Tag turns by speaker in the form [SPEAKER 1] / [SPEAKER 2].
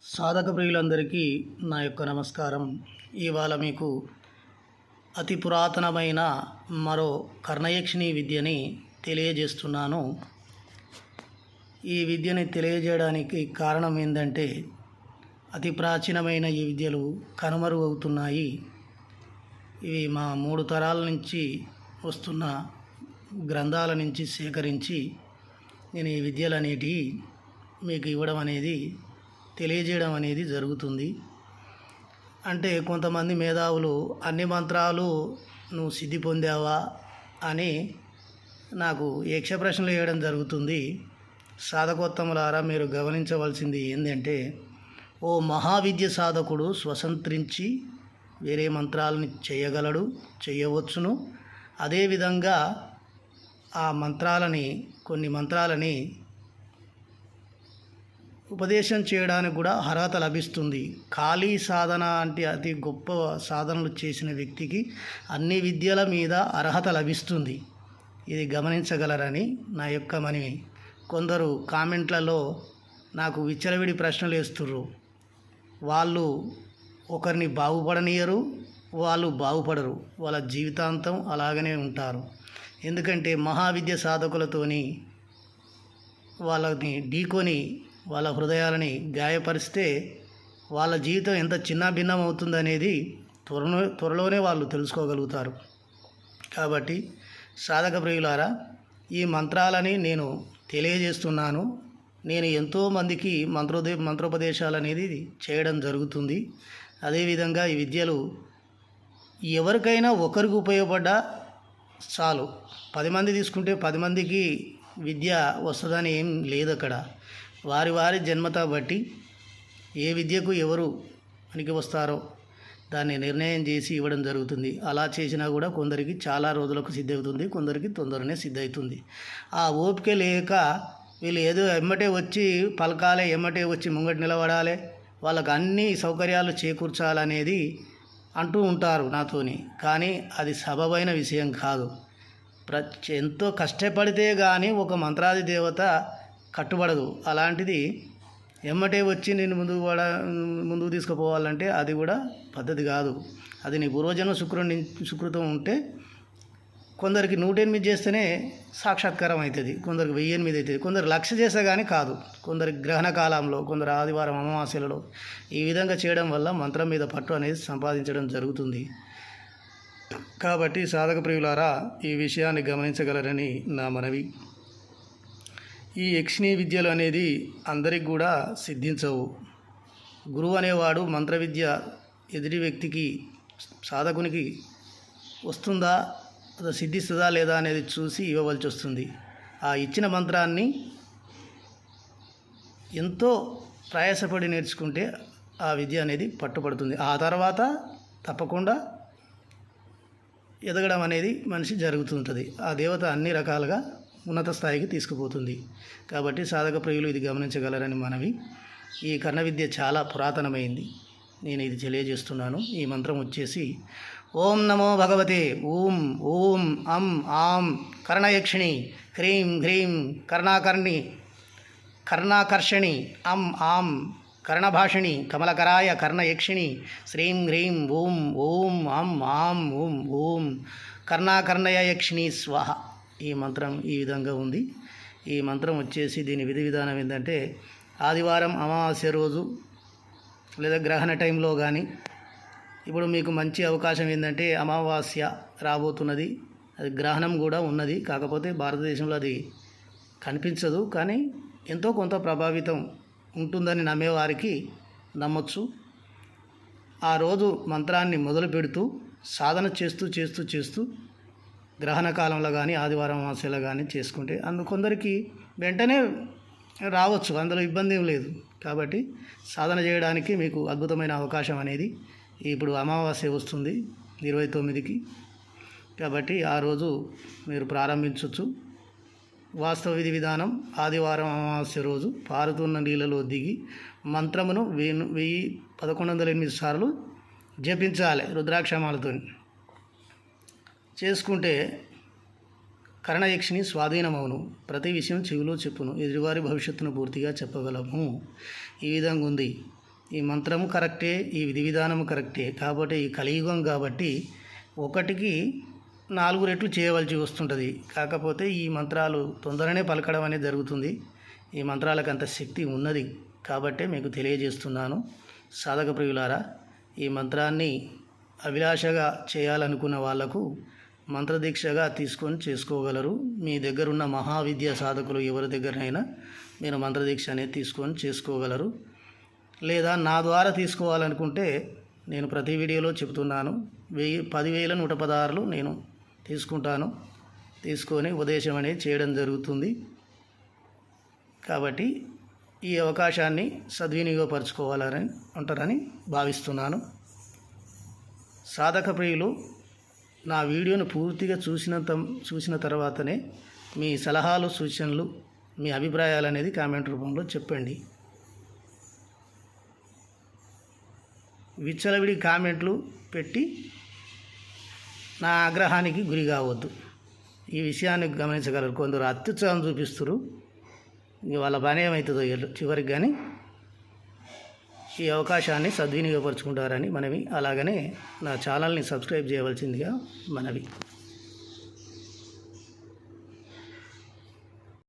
[SPEAKER 1] సాధక ప్రియులందరికీ నా యొక్క నమస్కారం. ఇవాళ మీకు అతి పురాతనమైన మరో కర్ణయక్షిణి విద్యని తెలియజేస్తున్నాను. ఈ విద్యని తెలియజేయడానికి కారణం ఏంటంటే, అతి ప్రాచీనమైన ఈ విద్యలు కనుమరుగవుతున్నాయి. ఇవి మా 3 తరాల నుంచి వస్తున్న గ్రంథాల నుంచి సేకరించి నేను ఈ విద్యలు అనేటివి మీకు ఇవ్వడం అనేది తెలియజేయడం అనేది జరుగుతుంది. అంటే కొంతమంది మేధావులు అన్ని మంత్రాలు నువ్వు సిద్ధి పొందావా అని నాకు యక్ష ప్రశ్నలు వేయడం జరుగుతుంది. సాధకోత్తములారా, మీరు గమనించవలసింది ఏంటంటే, ఓ మహావిద్య సాధకుడు స్వతంత్రించి వేరే మంత్రాలని చేయగలడు, చేయవచ్చును. అదేవిధంగా ఆ మంత్రాలని, కొన్ని మంత్రాలని ఉపదేశం చేయడానికి కూడా అర్హత లభిస్తుంది. ఖాళీ సాధన అంటే అతి గొప్ప సాధనలు చేసిన వ్యక్తికి అన్ని విద్యల మీద అర్హత లభిస్తుంది. ఇది గమనించగలరని నా యొక్క మనవి. కొందరు కామెంట్లలో నాకు విచ్చలవిడి ప్రశ్నలు వేస్తుర్రు. వాళ్ళు ఒకరిని బాగుపడనియరు, వాళ్ళు బాగుపడరు. వాళ్ళ జీవితాంతం అలాగనే ఉంటారు. ఎందుకంటే మహావిద్య సాధకులతోని వాళ్ళని ఢీకొని వాళ్ళ హృదయాలని గాయపరిస్తే వాళ్ళ జీవితం ఎంత చిన్న భిన్నం అవుతుందనేది త్వరలోనే వాళ్ళు తెలుసుకోగలుగుతారు. కాబట్టి సాధక ప్రియులారా, ఈ మంత్రాలని నేను తెలియజేస్తున్నాను. నేను ఎంతోమందికి మంత్రోపదేశాలు అనేది చేయడం జరుగుతుంది. అదేవిధంగా ఈ విద్యలు ఎవరికైనా ఒకరికి ఉపయోగపడ్డా చాలు. 10 మంది తీసుకుంటే 10 మందికి విద్య వస్తుందని ఏం లేదు. అక్కడ వారి జన్మత బట్టి ఏ విద్యకు ఎవరు పనికి వస్తారో దాన్ని నిర్ణయం చేసి ఇవ్వడం జరుగుతుంది. అలా చేసినా కూడా కొందరికి చాలా రోజులకు సిద్ధవుతుంది, కొందరికి తొందరనే సిద్ధవుతుంది. ఆ ఓపిక లేక వీళ్ళు ఏదో ఎమ్మటే వచ్చి పలకాలే, ఎమ్మటే వచ్చి ముంగట నిలబడాలి, వాళ్ళకు అన్ని సౌకర్యాలు చేకూర్చాలనేది అంటూ ఉంటారు నాతోని. కానీ అది సబబైన విషయం కాదు. ఎంతో కష్టపడితే కానీ ఒక మంత్రాది దేవత కట్టుబడదు. అలాంటిది ఎమ్మటే వచ్చి నేను ముందుకు తీసుకుపోవాలంటే అది కూడా పద్ధతి కాదు. అది నీ పూర్వజన్మ సుకృతం ఉంటే కొందరికి 108 చేస్తేనే సాక్షాత్కారం అవుతుంది, కొందరికి 1008 అవుతుంది, కొందరు 1,00,000 చేస్తే కానీ కాదు, కొందరికి గ్రహణ కాలంలో, కొందరు ఆదివారం అమావాస్యలలో. ఈ విధంగా చేయడం వల్ల మంత్రం మీద పట్టు అనేది సంపాదించడం జరుగుతుంది. కాబట్టి సాధక ప్రియులారా, ఈ విషయాన్ని గమనించగలరని నా మనవి. ఈ యక్షిణీ విద్యలు అనేది అందరికి కూడా సిద్ధించవు. గురువు అనేవాడు మంత్ర విద్య ఎదుటి వ్యక్తికి, సాధకునికి వస్తుందా, అది సిద్ధిస్తుందా లేదా అనేది చూసి ఇవ్వవలసి వస్తుంది. ఆ ఇచ్చిన మంత్రాన్ని ఎంతో ప్రయాసపడి నేర్చుకుంటే ఆ విద్య అనేది పట్టుబడుతుంది. ఆ తర్వాత తప్పకుండా ఎదగడం అనేది మనిషి జరుగుతుంటుంది. ఆ దేవత అన్ని రకాలుగా ఉన్నత స్థాయికి తీసుకుపోతుంది. కాబట్టి సాధక ప్రియులు ఇది గమనించగలరని మనవి. ఈ కర్ణ విద్య చాలా పురాతనమైంది. నేను ఇది తెలియజేస్తున్నాను. ఈ మంత్రం వచ్చేసి ఓం నమో భగవతే ఓం ఓం అం ఆం కర్ణయక్షిణి హ్రీం హ్రీం కర్ణాకర్షణి అం ఆం కర్ణభాషిణి కమలకరాయ కర్ణయక్షిణి శ్రీం హ్రీం ఓం ఓం అం ఆం ఓం ఓం కర్ణాకర్ణయ యక్షిణి స్వాహ. ఈ మంత్రం ఈ విధంగా ఉంది. ఈ మంత్రం వచ్చేసి దీని విధి విధానం ఏంటంటే, ఆదివారం అమావాస్య రోజు లేదా గ్రహణ టైంలో కానీ, ఇప్పుడు మీకు మంచి అవకాశం ఏంటంటే అమావాస్య రాబోతున్నది, అది గ్రహణం కూడా ఉన్నది. కాకపోతే భారతదేశంలో అది కనిపించదు, కానీ ఎంతో కొంత ప్రభావితం ఉంటుందని నమ్మేవారికి నమ్మచ్చు. ఆ రోజు మంత్రాన్ని మొదలు పెడుతూ సాధన చేస్తూ గ్రహణ కాలంలో కానీ ఆదివారం అమావాస్యలో కానీ చేసుకుంటే కొందరికి వెంటనే రావచ్చు, అందులో ఇబ్బంది ఏం లేదు. కాబట్టి సాధన చేయడానికి మీకు అద్భుతమైన అవకాశం అనేది ఇప్పుడు అమావాస్య వస్తుంది 29కి. కాబట్టి ఆ రోజు మీరు ప్రారంభించవచ్చు. వాస్తవ విధి విధానం, ఆదివారం అమావాస్య రోజు పారుతున్న నీళ్ళలో దిగి మంత్రమును 1108 సార్లు జపించాలి రుద్రాక్షమాలతో. చేసుకుంటే కర్ణయక్షిని స్వాధీనమవును, ప్రతి విషయం చెవిలో చెప్పును, ఎదుటివారి భవిష్యత్తును పూర్తిగా చెప్పగలము. ఈ విధంగా ఉంది. ఈ మంత్రము కరెక్టే, ఈ విధి విధానము కరెక్టే. కాబట్టి ఈ కలియుగం కాబట్టి ఒకటికి 4 రెట్లు చేయవలసి వస్తుంటుంది. కాకపోతే ఈ మంత్రాలు తొందరనే పలకడం అనేది జరుగుతుంది. ఈ మంత్రాలకు అంత శక్తి ఉన్నది కాబట్టే మీకు తెలియజేస్తున్నాను. సాధక ప్రియులారా, ఈ మంత్రాన్ని అభిలాషగా చేయాలనుకున్న వాళ్లకు మంత్రదీక్షగా తీసుకొని చేసుకోగలరు. మీ దగ్గరున్న మహావిద్య సాధకులు ఎవరి దగ్గరైనా మీరు మంత్రదీక్ష అనేది తీసుకొని చేసుకోగలరు. లేదా నా ద్వారా తీసుకోవాలనుకుంటే నేను ప్రతి వీడియోలో చెబుతున్నాను, 10,116 నేను తీసుకుంటాను. తీసుకొని ఉపదేశం అనేది చేయడం జరుగుతుంది. కాబట్టి ఈ అవకాశాన్ని సద్వినియోగపరచుకోవాలని ఉంటారని భావిస్తున్నాను. సాధక ప్రియులు నా వీడియోను పూర్తిగా చూసిన తర్వాతనే మీ సలహాలు, సూచనలు, మీ అభిప్రాయాలు అనేది కామెంట్ రూపంలో చెప్పండి. విచ్చలవిడి కామెంట్లు పెట్టి నా ఆగ్రహానికి గురి కావద్దు. ఈ విషయాన్ని గమనించగలరు. కొందరు అత్యుత్సాహం చూపిస్తారు, ఇంక వాళ్ళ పని ఏమవుతుందో చివరికి. కానీ ఈ అవకాశాన్ని సద్వినియోగపరుచుకుంటారని మనవి. అలాగనే నా ఛానల్ని సబ్స్క్రైబ్ చేయవలసిందిగా మనవి.